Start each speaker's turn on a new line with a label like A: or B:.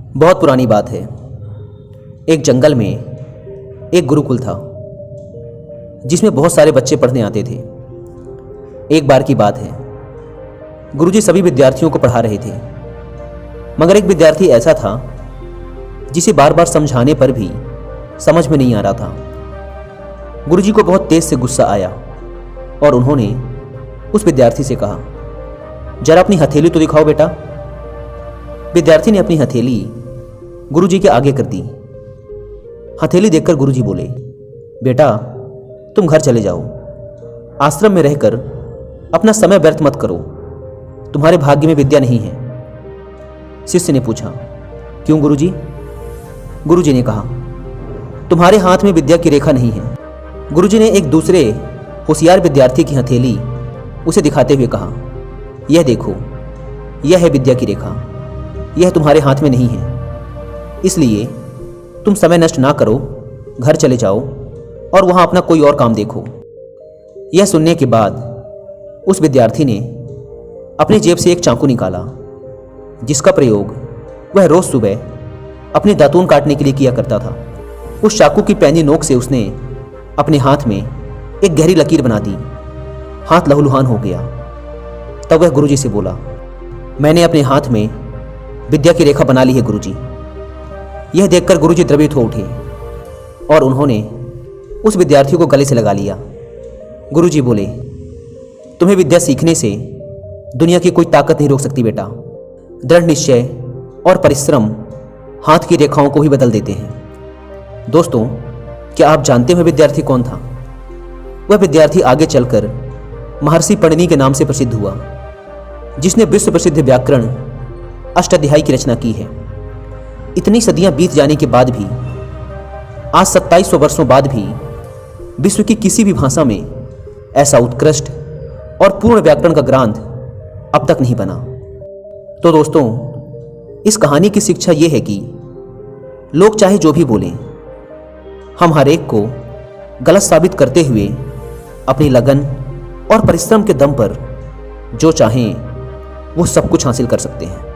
A: बहुत पुरानी बात है। एक जंगल में एक गुरुकुल था जिसमें बहुत सारे बच्चे पढ़ने आते थे। एक बार की बात है, गुरुजी सभी विद्यार्थियों को पढ़ा रहे थे, मगर एक विद्यार्थी ऐसा था जिसे बार बार समझाने पर भी समझ में नहीं आ रहा था। गुरुजी को बहुत तेज से गुस्सा आया और उन्होंने उस विद्यार्थी से कहा, जरा अपनी हथेली तो दिखाओ बेटा। विद्यार्थी ने अपनी हथेली गुरुजी के आगे कर दी। हथेली देखकर गुरुजी बोले, बेटा तुम घर चले जाओ, आश्रम में रहकर अपना समय व्यर्थ मत करो, तुम्हारे भाग्य में विद्या नहीं है। शिष्य ने पूछा, क्यों गुरुजी? गुरुजी ने कहा, तुम्हारे हाथ में विद्या की रेखा नहीं है। गुरुजी ने एक दूसरे होशियार विद्यार्थी की हथेली उसे दिखाते हुए कहा, यह देखो, यह है विद्या की रेखा, यह तुम्हारे हाथ में नहीं है, इसलिए तुम समय नष्ट ना करो, घर चले जाओ और वहां अपना कोई और काम देखो। यह सुनने के बाद उस विद्यार्थी ने अपनी जेब से एक चाकू निकाला, जिसका प्रयोग वह रोज सुबह अपने दातून काटने के लिए किया करता था। उस चाकू की पैनी नोक से उसने अपने हाथ में एक गहरी लकीर बना दी। हाथ लहूलुहान हो गया। तब वह गुरुजी से बोला, मैंने अपने हाथ में विद्या की रेखा बना ली है गुरुजी। यह देखकर गुरुजी द्रवित हो उठे और उन्होंने उस विद्यार्थी को गले से लगा लिया। गुरुजी बोले, तुम्हें विद्या सीखने से दुनिया की कोई ताकत नहीं रोक सकती बेटा। दृढ़ निश्चय और परिश्रम हाथ की रेखाओं को भी बदल देते हैं। दोस्तों, क्या आप जानते हो विद्यार्थी कौन था? वह विद्यार्थी आगे चलकर महर्षि पणिनि के नाम से प्रसिद्ध हुआ, जिसने विश्व प्रसिद्ध व्याकरण अष्टाध्यायी की रचना की है। इतनी सदियां बीत जाने के बाद भी, आज 2700 वर्षों बाद भी विश्व की किसी भी भाषा में ऐसा उत्कृष्ट और पूर्ण व्याकरण का ग्रंथ अब तक नहीं बना। तो दोस्तों, इस कहानी की शिक्षा यह है कि लोग चाहे जो भी बोलें, हम हर एक को गलत साबित करते हुए अपनी लगन और परिश्रम के दम पर जो चाहें वो सब कुछ हासिल कर सकते हैं।